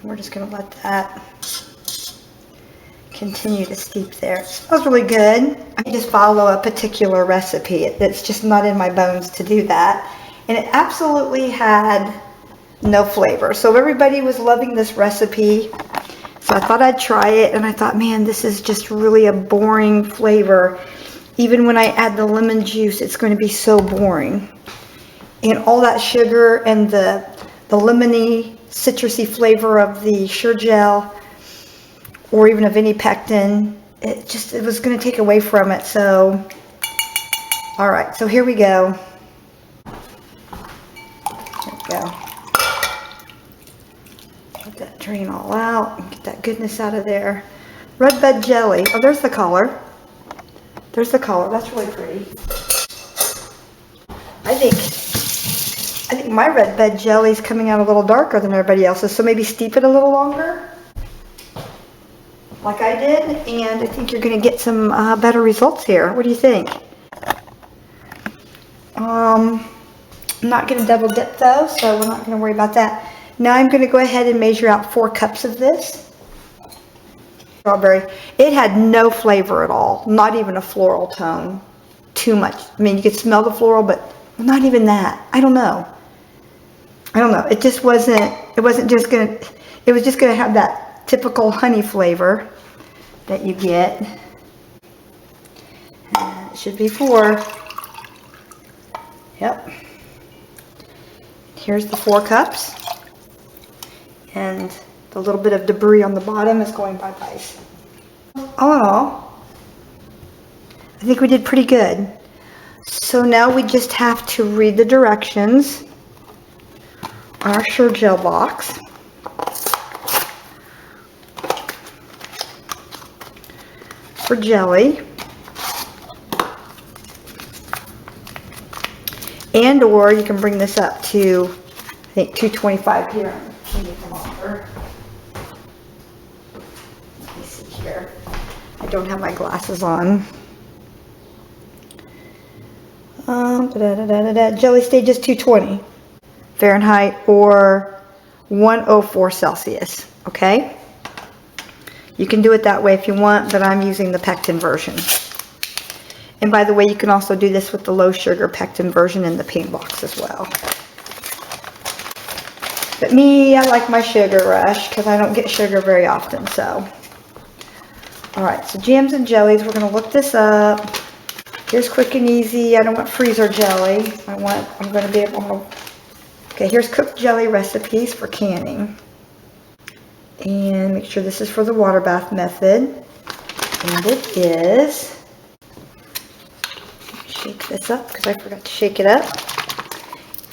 We're just going to let that continue to steep there. It smells really good. I just follow a particular recipe. It's just not in my bones to do that. And it absolutely had no flavor. So everybody was loving this recipe. So I thought I'd try it, and I thought, man, this is just really a boring flavor. Even when I add the lemon juice, it's going to be so boring. And all that sugar and the lemony, citrusy flavor of the Sure-Jell, or even of any pectin, it was going to take away from it. So, all right, so here we go. There we go. Let that drain all out and get that goodness out of there. RedBud jelly. Oh, there's the color. There's the color. That's really pretty. I think my RedBud jelly is coming out a little darker than everybody else's, so maybe steep it a little longer, like I did, and I think you're going to get some better results here. What do you think? I'm not going to double dip though, so we're not going to worry about that. Now I'm going to go ahead and measure out 4 cups of this strawberry. It had no flavor at all, not even a floral tone. Too much. I mean, you could smell the floral, but not even that. I don't know. It just wasn't. It was just going to have that typical honey flavor that you get. And it should be 4. Yep. Here's the 4 cups. And the little bit of debris on the bottom is going bye-bye. All in all, I think we did pretty good. So now we just have to read the directions on our Sure-Jell box. For jelly. And or you can bring this up to, I think, 225 here on the candy thermometer. Let me see here. I don't have my glasses on. Jelly stage is 220 Fahrenheit or 104 Celsius. Okay? You can do it that way if you want, but I'm using the pectin version. And by the way, you can also do this with the low sugar pectin version in the paint box as well. But me, I like my sugar rush because I don't get sugar very often, so. Alright, so jams and jellies, we're going to look this up. Here's quick and easy. I don't want freezer jelly. I'm going to be able to, okay, here's cooked jelly recipes for canning. And make sure this is for the water bath method. And it is, shake this up because I forgot to shake it up.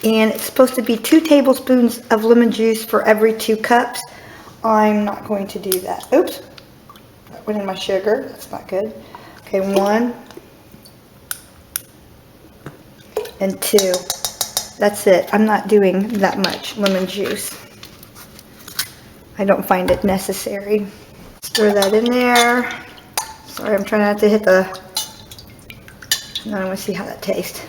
And it's supposed to be 2 tablespoons of lemon juice for every 2 cups. I'm not going to do that. Oops. That went in my sugar. That's not good. Okay, 1 and 2. That's it. I'm not doing that much lemon juice. I don't find it necessary. Stir that in there. Sorry, I'm trying not to hit the... Now I want to see how that tastes.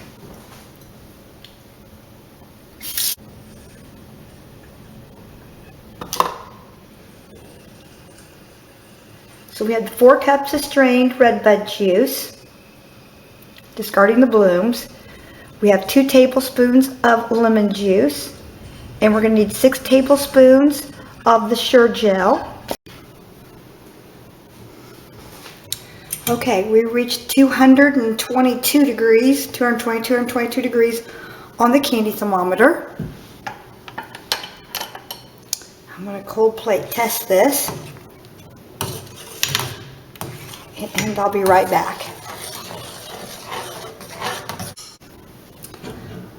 So we had 4 cups of strained RedBud juice, discarding the blooms. We have 2 tablespoons of lemon juice, and we're going to need 6 tablespoons of the Sure-Jell. Okay, we reached 222 degrees on the candy thermometer. I'm going to cold plate test this, and I'll be right back.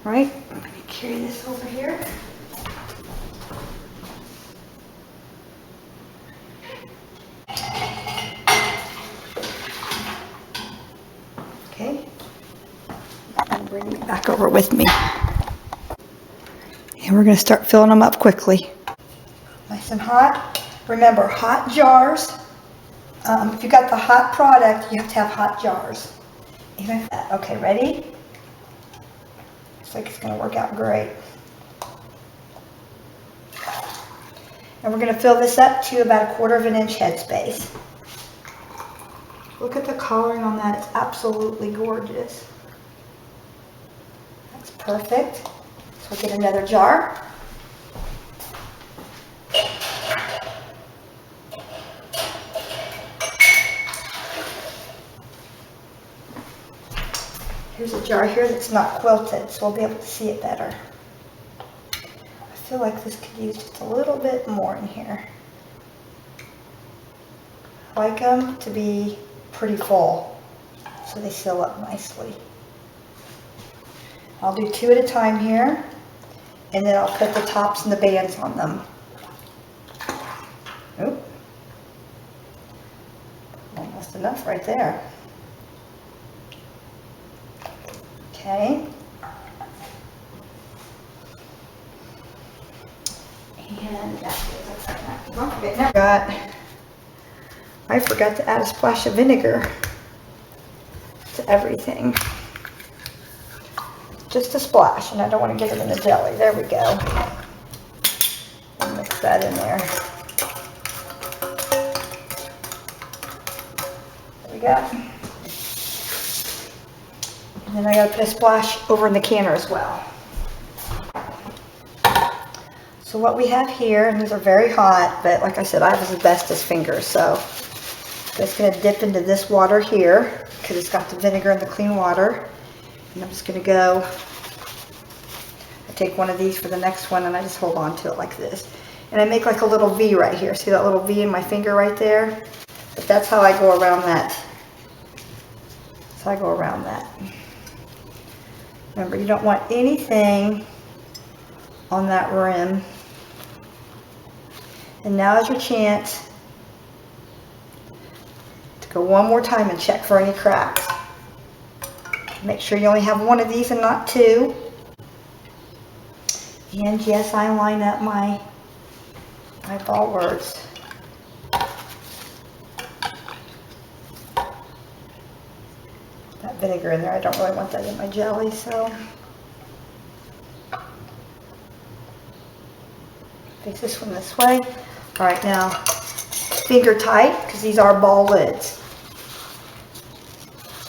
All right, I'm going to carry this over here. Okay, and bring it back over with me. And we're going to start filling them up quickly. Nice and hot. Remember, hot jars. If you got the hot product, you have to have hot jars. Even if that. Okay, ready? Looks like it's going to work out great. And we're going to fill this up to about 1/4 of an inch headspace. Look at the coloring on that. It's absolutely gorgeous. That's perfect. So we'll get another jar. Here's a jar here that's not quilted, so we'll be able to see it better. I feel like this could use just a little bit more in here. I like them to be pretty full, so they seal up nicely. I'll do 2 at a time here, and then I'll put the tops and the bands on them. Oop. Almost enough right there. Okay. And I forgot to add a splash of vinegar to everything. Just a splash, and I don't want to get it in the jelly. There we go. Mix that in there. There we go. And then I gotta put a splash over in the canner as well. So what we have here, and these are very hot, but like I said, I have asbestos fingers, so I'm just gonna dip into this water here because it's got the vinegar and the clean water. And I'm just gonna go, I take one of these for the next one and I just hold on to it like this. And I make like a little V right here. See that little V in my finger right there? But that's how I go around that. So I go around that. Remember, you don't want anything on that rim. And now is your chance to go one more time and check for any cracks. Make sure you only have one of these and not 2. And yes, I line up my ball words. That vinegar in there, I don't really want that in my jelly, so. Face this one this way. All right, now finger tight, because these are ball lids.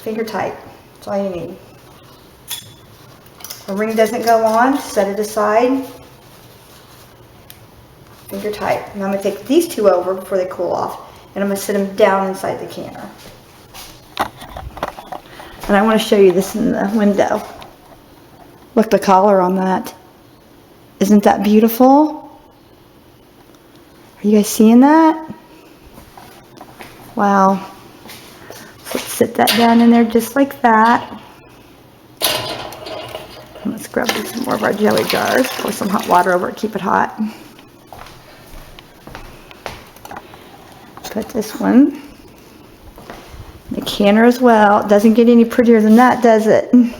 Finger tight, that's all you need. The ring doesn't go on, set it aside. Finger tight. Now I'm going to take these 2 over before they cool off, and I'm going to sit them down inside the canner. And I want to show you this in the window. Look, the collar on that. Isn't that beautiful? Are you guys seeing that? Wow. So let's sit that down in there just like that. And let's grab some more of our jelly jars. Pour some hot water over it, keep it hot. Put this one in the canner as well. It doesn't get any prettier than that, does it? I've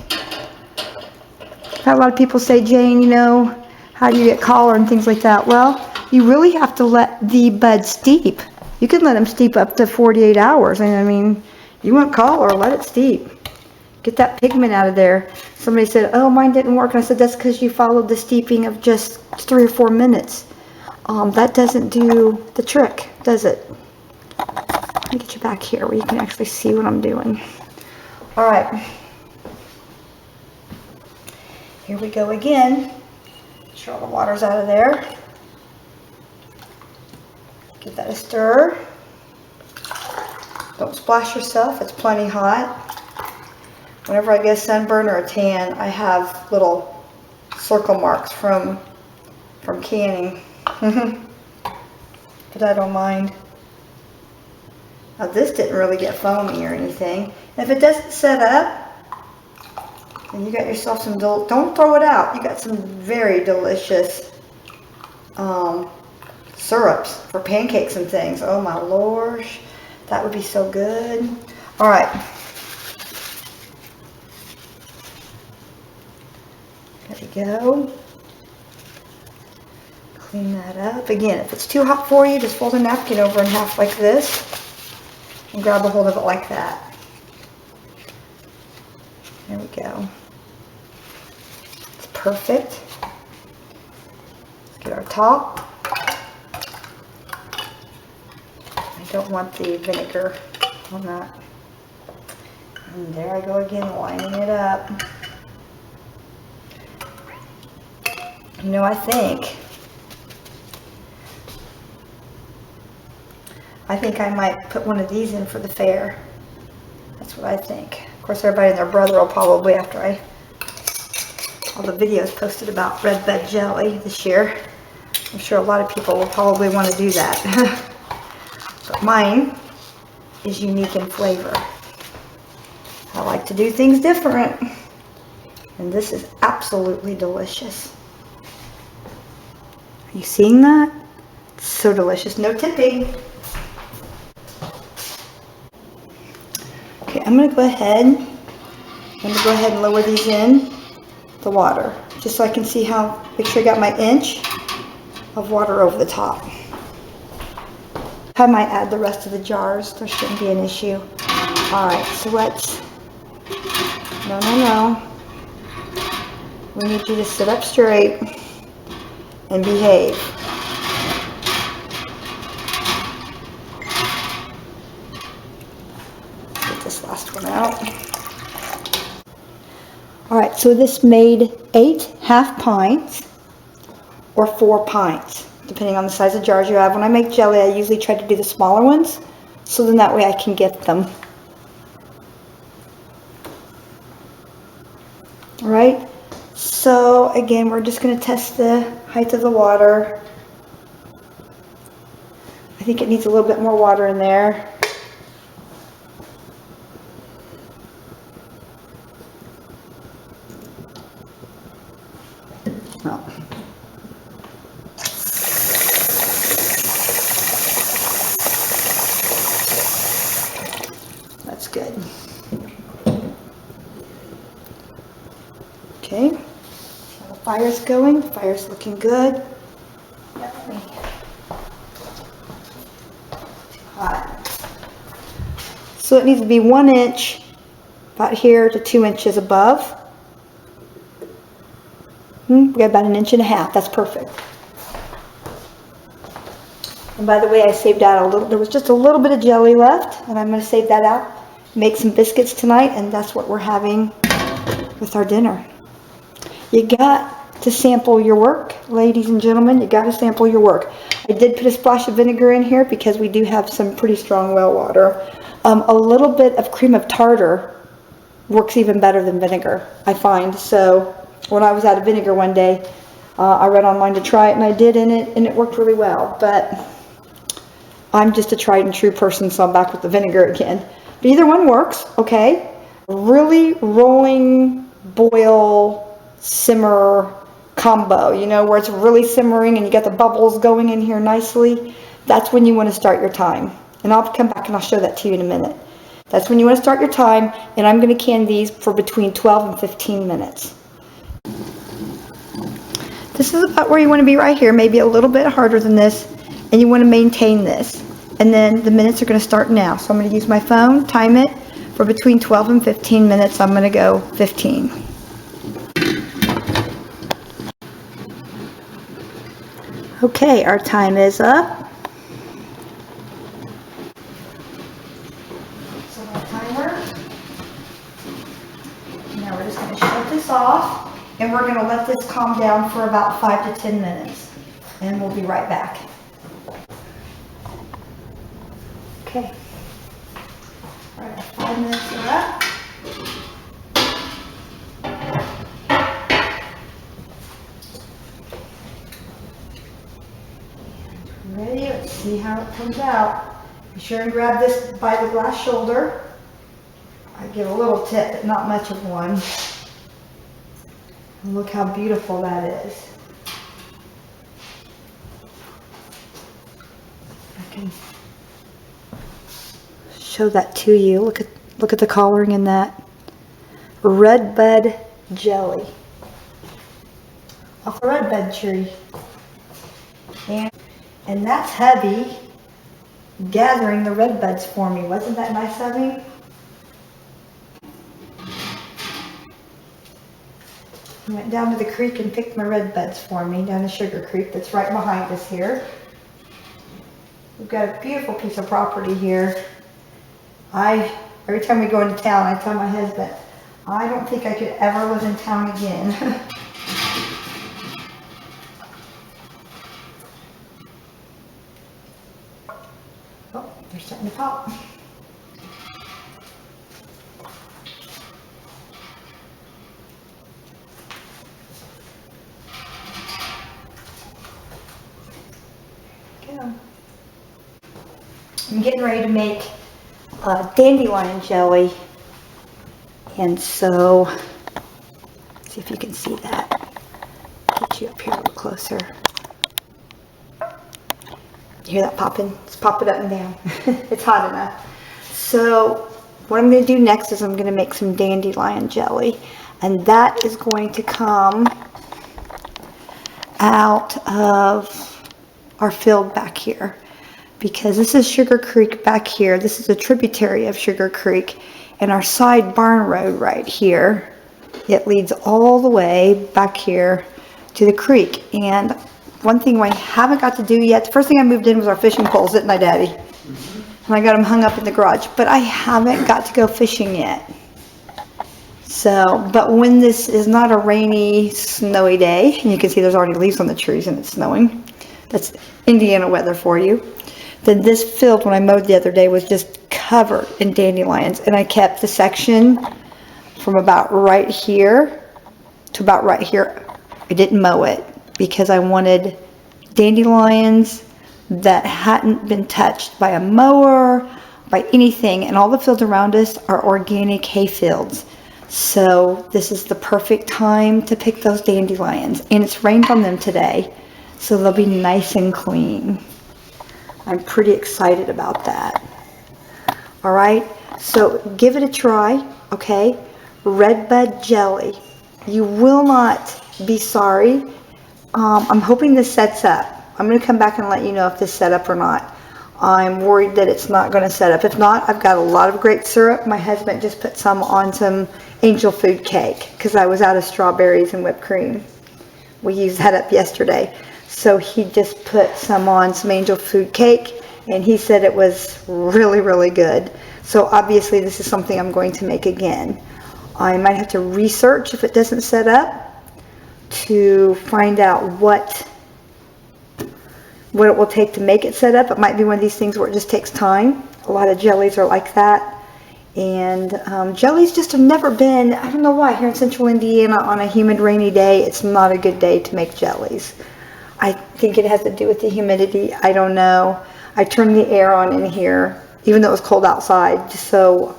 had a lot of people say, Jane, you know, how do you get collar and things like that? Well, you really have to let the bud steep. You can let them steep up to 48 hours. And I mean, you want collar, let it steep. Get that pigment out of there. Somebody said, oh, mine didn't work. And I said, that's because you followed the steeping of just 3 or 4 minutes. That doesn't do the trick, does it? Let me get you back here where you can actually see what I'm doing. All right. Here we go again. Make sure all the water's out of there. Give that a stir. Don't splash yourself, it's plenty hot. Whenever I get a sunburn or a tan, I have little circle marks from canning. But I don't mind. Now this didn't really get foamy or anything. And if it doesn't set up, then you got yourself some, don't throw it out. You got some very delicious syrups for pancakes and things. Oh my lord, that would be so good. All right. There we go. Clean that up. Again, if it's too hot for you, just fold a napkin over in half like this and grab a hold of it like that. There we go. It's perfect. Let's get our top. don't want the vinegar on that. And there I go again, lining it up. You know, I think I might put one of these in for the fair. That's what I think. Of course, everybody and their brother will probably, after all the videos posted about RedBud jelly this year, I'm sure a lot of people will probably want to do that. But mine is unique in flavor. I like to do things different. And this is absolutely delicious. Are you seeing that? It's so delicious. No tipping. Okay, I'm going to go ahead and lower these in the water, just so I can see make sure I got my inch of water over the top. I might add the rest of the jars. There shouldn't be an issue. All right, so no. We need you to sit up straight and behave. Get this last one out. All right, so this made 8 half pints or 4 pints, depending on the size of jars you have. When I make jelly, I usually try to do the smaller ones, so then that way I can get them. All right, so again, we're just going to test the height of the water. I think it needs a little bit more water in there. Oh. That's good. Okay, so the fire's going, the fire's looking good. Hot. So it needs to be 1 inch about here to 2 inches above. We got about 1.5 inches. That's perfect. And by the way, I saved out a little, there was just a little bit of jelly left, and I'm going to save that out, make some biscuits tonight, and that's what we're having with our dinner. You got to sample your work, ladies and gentlemen. You got to sample your work. I did put a splash of vinegar in here because we do have some pretty strong well water. A little bit of cream of tartar works even better than vinegar, I find. So when I was out of vinegar one day, I read online to try it, and I did, and it worked really well. But I'm just a tried and true person, so I'm back with the vinegar again. But either one works, okay? Really rolling, boil, simmer combo, you know, where it's really simmering and you got the bubbles going in here nicely. That's when you want to start your time. And I'll come back and I'll show that to you in a minute. That's when you want to start your time, and I'm going to can these for between 12 and 15 minutes. This is about where you want to be right here, maybe a little bit harder than this, and you want to maintain this. And then the minutes are going to start now. So I'm going to use my phone, time it for between 12 and 15 minutes. I'm going to go 15. Okay, our time is up. So my timer. Now we're just going to shut this off, and we're going to let this calm down for about 5 to 10 minutes. And we'll be right back. Okay. All right, 5 minutes are up. Ready? Let's see how it comes out. Be sure and grab this by the glass shoulder. I give a little tip, but not much of one. And look how beautiful that is. I can show that to you. Look at the coloring in that. RedBud jelly off a RedBud tree. And that's Hubby gathering the RedBuds for me. Wasn't that nice of him? He went down to the creek and picked my RedBuds for me, down the Sugar Creek that's right behind us here. We've got a beautiful piece of property here. Every time we go into town, I tell my husband, I don't think I could ever live in town again. Oh, they're starting to pop. I'm getting ready to make dandelion jelly, and so see if you can see that. Get you up here a little closer. You hear that popping? It's popping up and down. It's hot enough. So what I'm going to do next is I'm going to make some dandelion jelly, and that is going to come out of our field back here. Because this is Sugar Creek back here. This is a tributary of Sugar Creek. And our side barn road right here, it leads all the way back here to the creek. And one thing I haven't got to do yet, the first thing I moved in was our fishing poles, didn't I, Daddy? And I got them hung up in the garage. But I haven't got to go fishing yet. So, but when this is not a rainy, snowy day, and you can see there's already leaves on the trees and it's snowing. That's Indiana weather for you. Then this field, when I mowed the other day, was just covered in dandelions. And I kept the section from about right here to about right here. I didn't mow it because I wanted dandelions that hadn't been touched by a mower, by anything. And all the fields around us are organic hay fields. So this is the perfect time to pick those dandelions. And it's rained on them today, so they'll be nice and clean. I'm pretty excited about that. All right, so give it a try, okay? RedBud jelly. You will not be sorry. I'm hoping this sets up. I'm going to come back and let you know if this set up or not. I'm worried that it's not going to set up. If not, I've got a lot of grape syrup. My husband just put some on some angel food cake because I was out of strawberries and whipped cream. We used that up yesterday. So he just put some on some angel food cake, and he said it was really, really good. So obviously this is something I'm going to make again. I might have to research if it doesn't set up to find out what it will take to make it set up. It might be one of these things where it just takes time. A lot of jellies are like that. And jellies just have never been, I don't know why, here in central Indiana on a humid, rainy day, it's not a good day to make jellies. I think it has to do with the humidity. I don't know. I turned the air on in here, even though it was cold outside, just so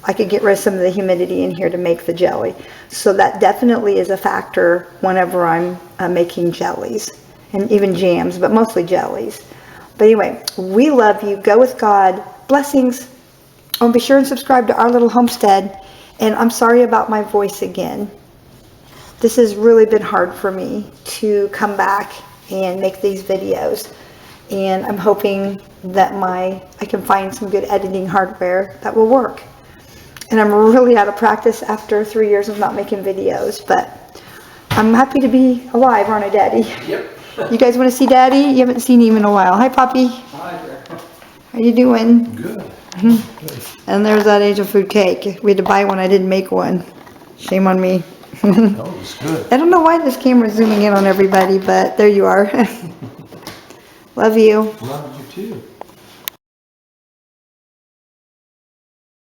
I could get rid of some of the humidity in here to make the jelly. So that definitely is a factor whenever I'm making jellies and even jams, but mostly jellies. But anyway, we love you. Go with God. Blessings. Oh, be sure and subscribe to Our Little Homestead. And I'm sorry about my voice again. This has really been hard for me to come back and make these videos, and I'm hoping that I can find some good editing hardware that will work. And I'm really out of practice after 3 years of not making videos, but I'm happy to be alive, aren't I, Daddy? Yep. You guys want to see Daddy? You haven't seen him in a while. Hi, Poppy. Hi there. How you doing? Good. And there's that angel food cake. We had to buy one. I didn't make one. Shame on me. No, it's good. I don't know why this camera is zooming in on everybody, but there you are. Love you. Love you too.